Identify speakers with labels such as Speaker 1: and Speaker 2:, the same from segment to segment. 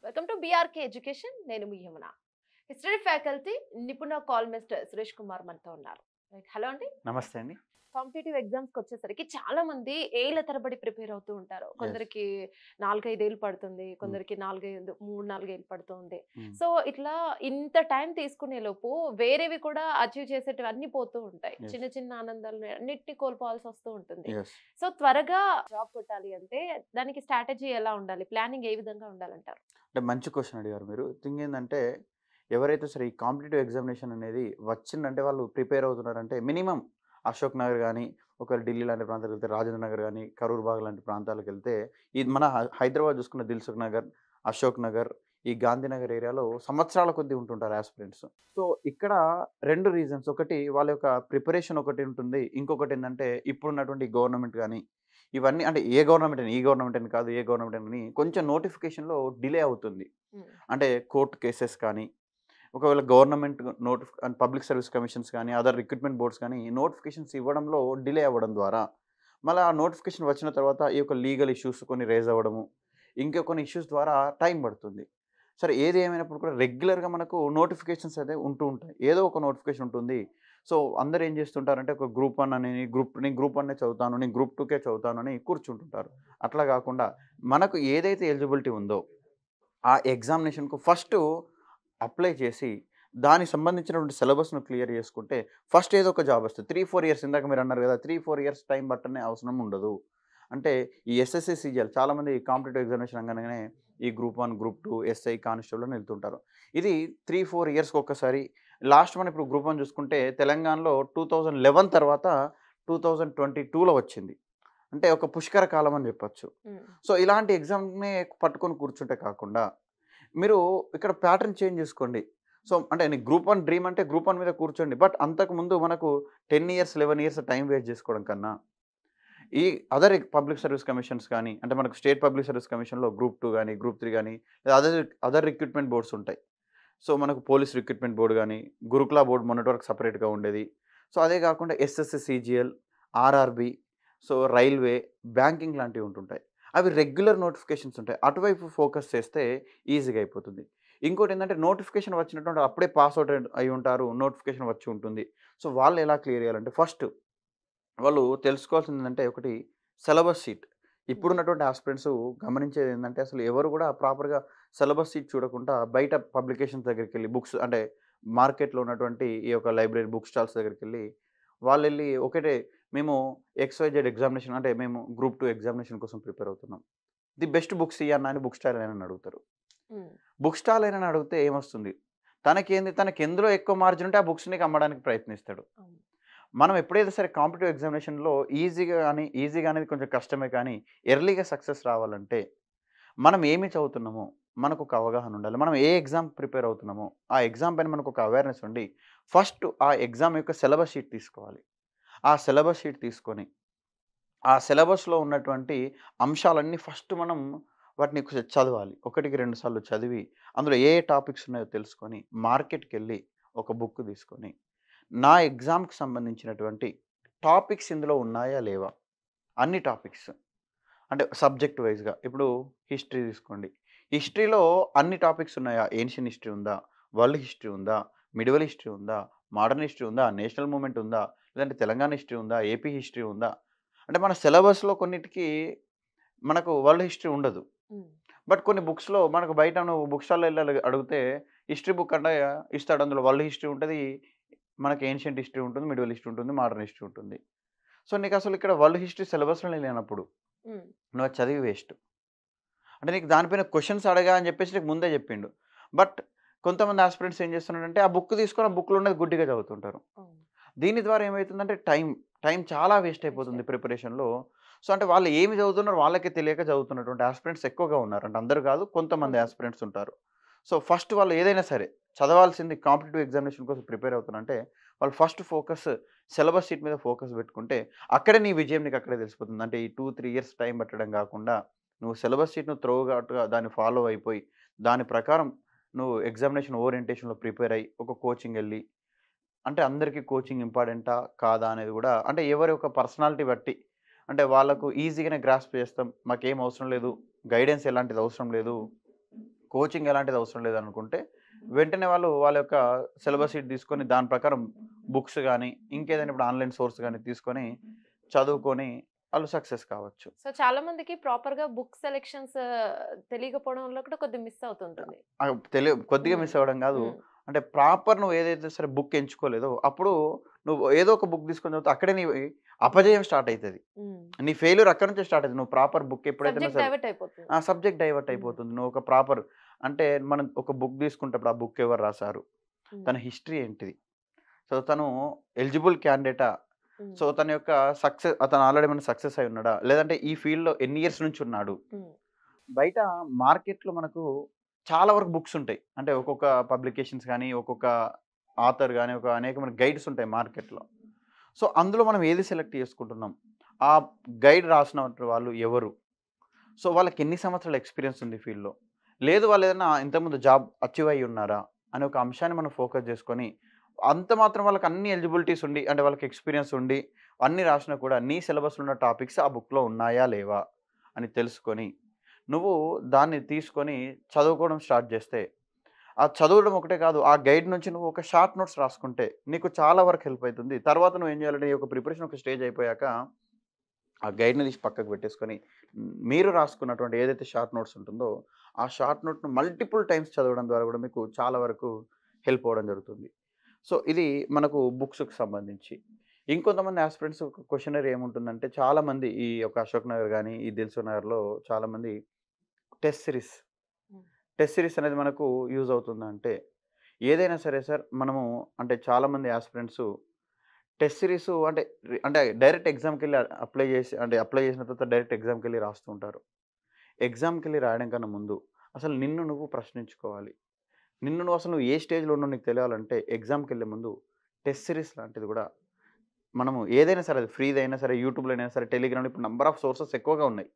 Speaker 1: Welcome to BRK education. నేను మీ Yamuna. History faculty నిపుణ కాలమిస్ట్ సురేష్ కుమార్ మనతో ఉన్నారు. రైట్. హలో అండి.
Speaker 2: నమస్తే అండి.
Speaker 1: కాంపిటేటివ్ ఎగ్జామ్స్కి వచ్చేసరికి చాలా మంది ఏళ్ల తరబడి ప్రిపేర్ అవుతూ ఉంటారు.
Speaker 2: యెస్.
Speaker 1: కొందరికి 4, 5 ఏళ్ళు పడుతుంది.
Speaker 2: హ్మ్.
Speaker 1: కొందరికి 3, 4 ఏళ్ళు పడుతుంది.
Speaker 2: హ్మ్.
Speaker 1: సో ఇట్లా ఇంత టైం తీసుకునే లోపు వేరేవి కూడా అచీవ్ చేసేటివన్నీ పోతూ ఉంటాయి.
Speaker 2: యెస్.
Speaker 1: చిన్న చిన్న ఆనందాలను అన్నిటిని కోల్పోవాల్సి వస్తూ ఉంటుంది.
Speaker 2: యెస్.
Speaker 1: సో త్వరగా జాబ్ కొట్టాలి అంటే దానికి స్ట్రాటజీ ఎలా ఉండాలి? ప్లానింగ్ ఏ విధంగా ఉండాలంటారు?
Speaker 2: అంటే మంచి క్వెషన్ అడిగారు మీరు. థింగ్ ఏందంటే ఎవరైతే సరే ఈ కాంపిటీటివ్ ఎగ్జామినేషన్ అనేది వచ్చిందంటే వాళ్ళు ప్రిపేర్ అవుతున్నారంటే మినిమమ్ అశోక్ నగర్ గాని, ఒకవేళ ఢిల్లీ లాంటి ప్రాంతాలకెళ్తే రాజేంద్ర నగర్ గాని, కరూర్ బాగ్ లాంటి ప్రాంతాలకెళ్తే ఇది మన హైదరాబాద్ చూసుకున్న దిల్సుఖ్ నగర్, అశోక్ నగర్, ఈ గాంధీనగర్ ఏరియాలో సంవత్సరాల కొద్దీ ఉంటుంటారు యాస్పిరెంట్స్. సో ఇక్కడ 2 రీజన్స్. ఒకటి వాళ్ళ యొక్క ప్రిపరేషన్ ఒకటి ఉంటుంది. ఇంకొకటేందంటే ఇప్పుడున్నటువంటి గవర్నమెంట్ గాని ఇవన్నీ అంటే ఏ గవర్నమెంట్ అని, ఈ గవర్నమెంట్ అని కాదు. ఏ గవర్నమెంట్ అని కొంచెం నోటిఫికేషన్‌లో డిలే అవుతుంది.
Speaker 1: హ్మ్.
Speaker 2: అంటే కోర్ట్ కేసెస్ కానీ, ఒకవేళ government and public service commissions కానీ, అదర్ రిక్రూట్మెంట్ బోర్డ్స్ కానీ నోటిఫికేషన్స్ ఇవ్వడంలో డిలే అవ్వడం ద్వారా, మళ్ళా ఆ నోటిఫికేషన్ వచ్చిన తర్వాత ఈ యొక్క లీగల్ ఇష్యూస్ కొన్ని రైజ్ అవ్వడము, ఇంకా కొన్ని ఇష్యూస్ ద్వారా టైం పడుతుంది. సరే ఏది ఏమైనప్పుడు కూడా రెగ్యులర్‌గా మనకు నోటిఫికేషన్స్ అయితే ఉంటూ ఉంటాయి. ఏదో ఒక నోటిఫికేషన్ ఉంటుంది. సో, అందరూ ఏం చేస్తుంటారంటే ఒక గ్రూప్ 1 అని నేను గ్రూప్ 1 చదువుతాను. నేను గ్రూప్ 2కే చదువుతానని కూర్చుంటుంటారు. అట్లా కాకుండా మనకు ఏదైతే ఎలిజిబిలిటీ ఉందో ఆ ఎగ్జామినేషన్‌కు ఫస్టు అప్లై చేసి, దానికి సంబంధించినటువంటి సిలబస్‌ను క్లియర్ చేసుకుంటే, ఫస్ట్ ఏదో ఒక జాబ్ వస్తది. 3, 4 ఇయర్స్ ఇందాక మీరన్నారు కదా! 3, 4 ఇయర్స్ టైం పట్టనే అవసరం ఉండదు. అంటే ఈ ఎస్ఎస్‌సి, సీజీఎల్ చాలామంది కాంపిటీటివ్ ఎగ్జామినేషన్ అనగానే ఈ గ్రూప్ 1, గ్రూప్ 2, ఎస్ఐ, కానిస్టేబుల్ అని వెళ్తుంటారు. ఇది 3, 4 ఇయర్స్‌కి ఒక్కసారి లాస్ట్ మనం ఇప్పుడు గ్రూప్ 1 చూసుకుంటే తెలంగాణలో 2011 తర్వాత 2022లో వచ్చింది. అంటే ఒక పుష్కర కాలం అని చెప్పొచ్చు.
Speaker 1: హ్మ్.
Speaker 2: సో, ఇలాంటి ఎగ్జామ్‌నే పట్టుకొని కూర్చుంటే కాకుండా, మీరు ఇక్కడ ప్యాటర్న్ చేంజ్ చేసుకోండి. సో, అంటే నీ గ్రూప్ 1 డ్రీమ్ అంటే గ్రూప్ 1 మీద కూర్చోండి. బట్ అంతకుముందు మనకు 10 ఇయర్స్, 11 ఇయర్స్ టైం వేస్ట్ చేసుకోవడం కన్నా, ఈ అదర్ పబ్లిక్ సర్వీస్ కమిషన్స్ కానీ, అంటే మనకు స్టేట్ పబ్లిక్ సర్వీస్ కమిషన్‌లో గ్రూప్ 2 గాని, గ్రూప్ 3 గాని, అదర్ అదర్ రిక్రూట్మెంట్ బోర్డ్స్ ఉంటాయి. సో, మనకు పోలీస్ రిక్రూట్మెంట్ బోర్డ్ గాని, గురుకుల బోర్డ్ మొన్నటి వరకు సెపరేట్‌గా ఉండేది. సో, అదే కాకుండా SSC, CGL, RRB, so, railway, banking లాంటివి ఉంటుంటాయి. అవి రెగ్యులర్ నోటిఫికేషన్స్ ఉంటాయి. అటువైపు ఫోకస్ చేస్తే ఈజీగా అయిపోతుంది. ఇంకోటేంటంటే నోటిఫికేషన్ వచ్చినటువంటి అప్పుడే పాస్ అవుట్ అయ్యి ఉంటారు. నోటిఫికేషన్ వచ్చి ఉంటుంది. సో, వాళ్ళు ఎలా క్లియర్ చేయాలంటే ఫస్ట్ వాళ్ళు తెలుసుకోవాల్సిందేంటంటే ఒకటి సిలబస్ షీట్.
Speaker 1: హ్మ్.
Speaker 2: ఇప్పుడున్నటువంటి ఆస్పిరెంట్స్ గమనించేదేంటంటే అసలు ఎవరు కూడా ప్రాపర్‌గా సిలబస్ షీట్ చూడకుండా బయట పబ్లికేషన్స్ దగ్గరికెళ్ళి బుక్స్ అంటే మార్కెట్‌లో ఉన్నటువంటి ఈ యొక్క లైబ్రరీ బుక్ స్టాల్స్ దగ్గరికెళ్ళి వాళ్ళెళ్ళి ఒకటే మేము ఎక్స్‌వైజెడ్ ఎగ్జామినేషన్ అంటే మేము గ్రూప్ 2 ఎగ్జామినేషన్ కోసం ప్రిపేర్ అవుతున్నాం. ది బెస్ట్ బుక్స్ ఇయ్యన్నా అని బుక్ స్టాల్ ఆయనని అడుగుతారు.
Speaker 1: హ్మ్.
Speaker 2: బుక్ స్టాల్ ఆయనని అడిగితే ఏమొస్తుంది? తనకెందులో ఎక్కువ మార్జిన్ ఉంటే ఆ బుక్స్ నీకు అమ్మడానికి ప్రయత్నిస్తాడు.
Speaker 1: అవును.
Speaker 2: మనం ఎప్పుడైతే సరే కాంపిటీటివ్ ఎగ్జామినేషన్‌లో ఈజీగా అనేది కొంచెం కష్టమే కానీ, ఎర్లీగా సక్సెస్ రావాలంటే, మనం ఏమి చదువుతున్నామో, మనకొక అవగాహన ఉండాలి. మనం ఏ ఎగ్జామ్ ప్రిపేర్ అవుతున్నామో, ఆ ఎగ్జామ్ పైన మనకొక అవేర్‌నెస్ ఉండి, ఫస్ట్ ఆ ఎగ్జామ్ యొక్క సిలబస్ షీట్ తీసుకోవాలి. ఆ సిలబస్ షీట్ తీసుకొని, ఆ సిలబస్‌లో ఉన్నటువంటి అంశాలన్నీ ఫస్ట్ మనం వాటిని కొంచెం చదవాలి. ఒకటికి 2 సార్లు చదివి, అందులో ఏ టాపిక్స్ ఉన్నాయో తెలుసుకొని, మార్కెట్‌కెళ్ళి ఒక బుక్ తీసుకొని నా ఎగ్జామ్‌కి సంబంధించినటువంటి టాపిక్స్ ఇందులో ఉన్నాయా? లేవా? అన్ని టాపిక్స్. అంటే సబ్జెక్ట్ వైస్‌గా. ఇప్పుడు హిస్టరీ తీసుకోండి. హిస్టరీలో అన్ని టాపిక్స్ ఉన్నాయా? ఏన్షియన్ హిస్టరీ ఉందా? వరల్డ్ హిస్టరీ ఉందా? మిడివల్ హిస్టరీ ఉందా? మోడర్న్ హిస్టరీ ఉందా? నేషనల్ మూవ్‌మెంట్ ఉందా? లేదంటే తెలంగాణ హిస్టరీ ఉందా? ఏపీ హిస్టరీ ఉందా? అంటే మన సిలబస్‌లో కొన్నిటికి మనకు వరల్డ్ హిస్టరీ ఉండదు.
Speaker 1: హ్మ్.
Speaker 2: బట్ కొన్ని బుక్స్‌లో మనకు బయట నువ్వు బుక్ స్టాల్‌లో ఎళ్లి అడిగితే హిస్టరీ బుక్ అంటే ఇస్తాడు. అందులో వరల్డ్ హిస్టరీ ఉంటది. మనకి ఏన్షియంట్ హిస్టరీ ఉంటుంది. మిడివల్ హిస్టరీ ఉంటుంది. మోడర్న్ హిస్టరీ ఉంటుంది. సో, నీకసలు ఇక్కడ వరల్డ్ హిస్టరీ సిలబస్‌లోనే లేనప్పుడు
Speaker 1: హ్మ్.
Speaker 2: నువ్వు అది చదివి వేస్ట్. అంటే నీకు దానిపైన క్వెషన్స్ అడగా అని చెప్పేసి నీకు ముందే చెప్పిండు. బట్ కొంతమంది ఆస్పిరెంట్స్ ఏం చేస్తున్నారంటే ఆ బుక్ తీసుకొని ఆ బుక్‌లో ఉన్నది గుడ్డిగా చదువుతుంటారు.
Speaker 1: అవును.
Speaker 2: దీని ద్వారా ఏమైతుందంటే టైం చాలా వేస్ట్
Speaker 1: వేస్ట్
Speaker 2: అయిపోతుంది
Speaker 1: అయిపోతుంది.
Speaker 2: ప్రిపరేషన్‌లో. సో, అంటే వాళ్ళు ఏమి చదువుతున్నారో వాళ్ళకే తెలియక చదువుతున్నటువంటి ఆస్పిరెంట్స్ ఎక్కువగా ఉన్నారు. అంటే అందరూ కాదు కొంతమంది
Speaker 1: కొంచెం.
Speaker 2: ఆస్పిరెంట్స్ ఉంటారు. సో, ఫస్ట్ వాళ్ళు ఏదైనా సరే చదవాల్సింది కాంపిటీటివ్ ఎగ్జామినేషన్ కోసం ప్రిపేర్ అవుతున్నారంటే వాళ్ళు ఫస్ట్ ఫోకస్ సిలబస్ షీట్ మీద ఫోకస్ పెట్టుకుంటే అక్కడే నీ విజయం నీకు అక్కడే తెలిసిపోతుంది. అంటే ఈ 2, 3 ఇయర్స్ టైం పట్టడం కాకుండా నువ్వు సిలబస్ షీట్‌ను త్రోగా దాన్ని ఫాలో అయిపోయి దాని ప్రకారం నువ్వు ఎగ్జామినేషన్ ఓరియంటేషన్‌లో ప్రిపేర్ అయ్యి ఒక కోచింగ్ ఎళ్లి అంటే అందరికి కోచింగ్ ఇంపార్టెంటా? కాదా? అనేది గూడా అంటే ఎవరి యొక్క పర్సనాలిటీ బట్టి అంటే వాళ్ళకు ఈజీగానే గ్రాస్ప్ చేస్తాం. మాకేం అవసరం లేదు. గైడెన్స్ ఎలాంటిది అవసరం లేదు. కోచింగ్ ఎలాంటిది అవసరం లేదనుకుంటే వెంటనే వాళ్ళు వాళ్ళ యొక్క సిలబస్ షీట్ తీసుకొని దాని ప్రకారం బుక్స్ గానీ, ఇంకేదైనా ఇప్పుడు ఆన్‌లైన్ సోర్స్ గానీ తీసుకొని చదువుకొని వాళ్ళు సక్సెస్ కావచ్చు.
Speaker 1: సో చాలా మందికి ప్రాపర్‌గా బుక్ సెలక్షన్స్ తెలియకపోవడంలో కూడా కొద్దిగా మిస్ అవుతుంటుంది.
Speaker 2: కొద్దిగా
Speaker 1: హ్మ్.
Speaker 2: మిస్ అవ్వడం గాదు.
Speaker 1: హ్మ్.
Speaker 2: అంటే ప్రాపర్ నువ్వు ఏదైతే సరే బుక్ ఎంచుకోలేదో అప్పుడు నువ్వు ఏదో ఒక బుక్ తీసుకొని చదివితే అక్కడే నీ అపజయం స్టార్ట్ అయితది.
Speaker 1: హ్మ్.
Speaker 2: నీ ఫెయిల్యూర్ అక్కడి నుంచే స్టార్ట్ అయితది. నువ్వు ప్రాపర్ బుక్ ఎప్పుడైతే
Speaker 1: సబ్జెక్ట్ డైవర్ట్ అయిపోతుంది.
Speaker 2: ఆ! సబ్జెక్ట్ డైవర్ట్
Speaker 1: హ్మ్.
Speaker 2: అయిపోతుంది. నువ్వు ఒక ప్రాపర్ అంటే మనం ఒక బుక్ తీసుకుంటప్పుడు ఆ బుక్ ఎవరు రాసారు?
Speaker 1: హ్మ్.
Speaker 2: తన హిస్టరీ ఏంటిది? సో, తను ఎలిజిబుల్ క్యాండిడేటా?
Speaker 1: హ్మ్.
Speaker 2: సో, తన యొక్క అతను ఆల్రెడీ ఏమైనా సక్సెస్ అయి ఉన్నాడా? లేదంటే ఈ ఫీల్డ్‌లో ఎన్ని ఇయర్స్ నుంచి ఉన్నాడు?
Speaker 1: హ్మ్.
Speaker 2: బయట మార్కెట్‌లో మనకు చాలా వరకు బుక్స్ ఉంటాయి. అంటే ఒక్కొక్క పబ్లికేషన్స్ గాని, ఒక్కొక్క ఆథర్ గాని, ఒక అనేకమైన గైడ్స్ ఉంటాయి మార్కెట్‌లో. సో, అందులో మనం ఏది సెలెక్ట్ చేసుకుంటున్నాం? ఆ గైడ్ రాసినటువంటి వాళ్ళు ఎవరు? సో, వాళ్ళకి ఎన్ని సంవత్సరాల ఎక్స్‌పీరియన్స్ ఉంది ఫీల్డ్‌లో? లేదు వాళ్ళేదన్నా ఇంతకుముందు జాబ్ అచీవ్ అయ్యి ఉన్నారా? అనే ఒక అంశాన్ని మనం ఫోకస్ చేసుకొని, అంత మాత్రం వాళ్ళకి అన్ని ఎలిజిబిలిటీస్ ఉండి, అంటే వాళ్ళకి ఎక్స్‌పీరియన్స్ ఉండి, అన్నీ రాసినా కూడా నీ సిలబస్‌లో ఉన్న టాపిక్స్ ఆ బుక్‌లో ఉన్నాయా? లేవా? అని తెలుసుకొని, నువ్వు దాన్ని తీసుకొని చదువుకోవడం స్టార్ట్ చేస్తే, ఆ చదవడం ఒకటే కాదు, ఆ గైడ్ నుంచి నువ్వు ఒక షార్ట్ నోట్స్ రాసుకుంటే, నీకు చాలా వరకు హెల్ప్ అయితుంది. తర్వాత నువ్వేం చేయాలంటే, ఈ యొక్క ప్రిపరేషన్ ఒక స్టేజ్ అయిపోయాక ఆ గైడ్‌ని తీసి పక్కకు పెట్టేసుకొని, మీరు రాసుకున్నటువంటి ఏదైతే షార్ట్ నోట్స్ ఉంటుందో, ఆ షార్ట్ నోట్‌ను మల్టిపుల్ టైమ్స్ చదవడం ద్వారా కూడా మీకు చాలా వరకు హెల్ప్ అవ్వడం జరుగుతుంది. సో, ఇది మనకు బుక్స్‌కి సంబంధించి. ఇంకొంతమంది యాస్పిరెంట్స్ క్వెషనరీ ఏముంటుందంటే చాలామంది ఈ యొక్క అశోక్ నగర్ గాని, ఈ దిల్సుఖ్ నగర్‌లో చాలామంది టెస్ట్ సిరీస్,
Speaker 1: హ్మ్.
Speaker 2: టెస్ట్ సిరీస్ అనేది మనకు యూజ్ అవుతుందంటే, ఏదైనా సరే సార్ మనము అంటే చాలామంది యాస్పిరెంట్స్ టెస్ట్ సిరీసు అంటే డైరెక్ట్ ఎగ్జామ్‌కెళ్ళి అప్లై చేసిన తర్వాత డైరెక్ట్ ఎగ్జామ్‌కెళ్ళి రాస్తూ ఉంటారు. ఎగ్జామ్‌కెళ్ళి రాయడం కన్నా ముందు అసలు నిన్ను నువ్వు ప్రశ్నించుకోవాలి. నువ్వు ఏ స్టేజ్‌లో ఉన్నావో నీకు తెలియాలంటే ఎగ్జామ్‌కెళ్ళే ముందు టెస్ట్ సిరీస్ లాంటిది కూడా మనము ఏదైనా సరే అది ఫ్రీదైనా సరే, యూట్యూబ్‌లో అయినా సరే, టెలిగ్రామ్‌లో ఇప్పుడు నంబర్ ఆఫ్ సోర్సెస్ ఎక్కువగా ఉన్నాయి.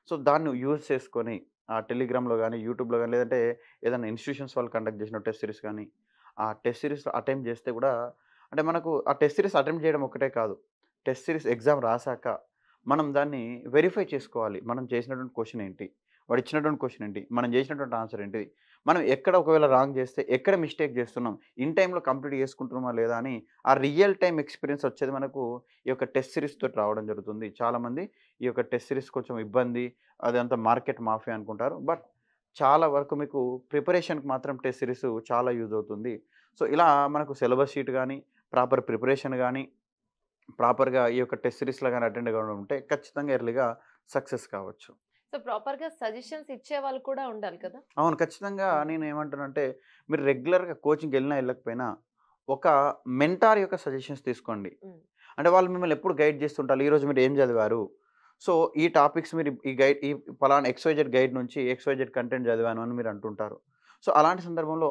Speaker 2: సో, దాన్ని యూజ్ చేసుకొని ఆ టెలిగ్రామ్‌లో గాని, యూట్యూబ్‌లో గాని లేదంటే ఏదైనా ఇన్‌స్టిట్యూషన్స్ వాళ్ళు కండక్ట్ చేసిన టెస్ట్ సిరీస్ గాని, ఆ టెస్ట్ సిరీస్ అటెంప్ట్ చేస్తే కూడా అంటే మనకు ఆ టెస్ట్ సిరీస్ అటెంప్ట్ చేయడం ఒక్కటే కాదు. టెస్ట్ సిరీస్ ఎగ్జామ్ రాసాక మనం దాన్ని వెరిఫై చేసుకోవాలి. మనం చేసినటువంటి క్వెషన్ ఏంటి? వాడు ఇచ్చినటువంటి క్వెషన్ ఏంటి? మనం చేసినటువంటి ఆన్సర్ ఏంటిది? మనం ఎక్కడ ఒకవేళ రాంగ్ చేస్తే ఎక్కడ మిస్టేక్ చేస్తున్నాం? ఇన్ టైమ్‌లో కంప్లీట్ చేసుకుంటున్నామా లేదా అని ఆ రియల్ టైమ్ ఎక్స్‌పీరియన్స్ వచ్చేది మనకు ఈ యొక్క టెస్ట్ సిరీస్ తోటి రావడం జరుగుతుంది. చాలామంది ఈ యొక్క టెస్ట్ సిరీస్ కొంచెం ఇబ్బంది, అదంతా మార్కెట్ మాఫియా అనుకుంటారు. బట్ చాలా వరకు మీకు ప్రిపరేషన్‌కి మాత్రం టెస్ట్ సిరీస్ చాలా యూజ్ అవుతుంది. సో, ఇలా మనకు సిలబస్ షీట్ గాని, ప్రాపర్ ప్రిపరేషన్ గాని, ప్రాపర్‌గా ఈ యొక్క టెస్ట్ సిరీస్‌లో గాని అటెండ్ అవ్వడం ఉంటే ఖచ్చితంగా ఎర్లీగా సక్సెస్ కావచ్చు.
Speaker 1: సో ప్రాపర్‌గా సజెషన్స్ ఇచ్చేవాళ్ళు కూడా ఉండాలి కదా!
Speaker 2: అవును. ఖచ్చితంగా
Speaker 1: హ్మ్.
Speaker 2: నేనేమంటానంటే, మీరు రెగ్యులర్‌గా కోచింగ్‌కెళ్ళినా ఎళ్ళకపోయినా, ఒక మెంటార్ యొక్క సజెషన్స్ తీసుకోండి.
Speaker 1: హ్మ్.
Speaker 2: అంటే వాళ్ళు మిమ్మల్ని ఎప్పుడు గైడ్ చేస్తుంటారు. ఈరోజు మీరు ఏం చదివారు? సో, ఈ టాపిక్స్ మీరు ఈ పలానా ఎక్స్‌వైజెడ్ గైడ్ నుంచి ఎక్స్‌వైజెడ్ కంటెంట్ చదివాను అని మీరు అంటుంటారు. సో, అలాంటి సందర్భంలో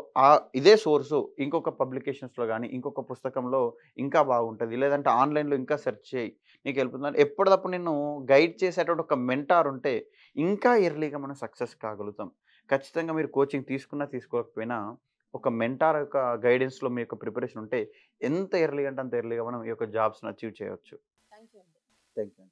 Speaker 2: ఇదే సోర్సు ఇంకొక పబ్లికేషన్స్‌లో గాని, ఇంకొక పుస్తకంలో ఇంకా బాగుంటది. లేదంటే ఆన్‌లైన్‌లో ఇంకా సెర్చ్ చేయి. నీకు హెల్ప్ ఎప్పటిదప్పుడు నిన్ను గైడ్ చేసేటువంటి ఒక మెంటార్ ఉంటే, ఇంకా ఎర్లీగా మనం సక్సెస్ కాగలుగుతాం. ఖచ్చితంగా మీరు కోచింగ్ తీసుకున్నా, తీసుకోకపోయినా ఒక మెంటార్ యొక్క గైడెన్స్‌లో మీ యొక్క ప్రిపరేషన్ ఉంటే ఎంత ఎర్లీగా అంటే అంత ఎర్లీగా మనం ఈ యొక్క జాబ్స్‌ని అచీవ్ చేయొచ్చు.
Speaker 1: థాంక్ యూ అండి.
Speaker 2: Thank you.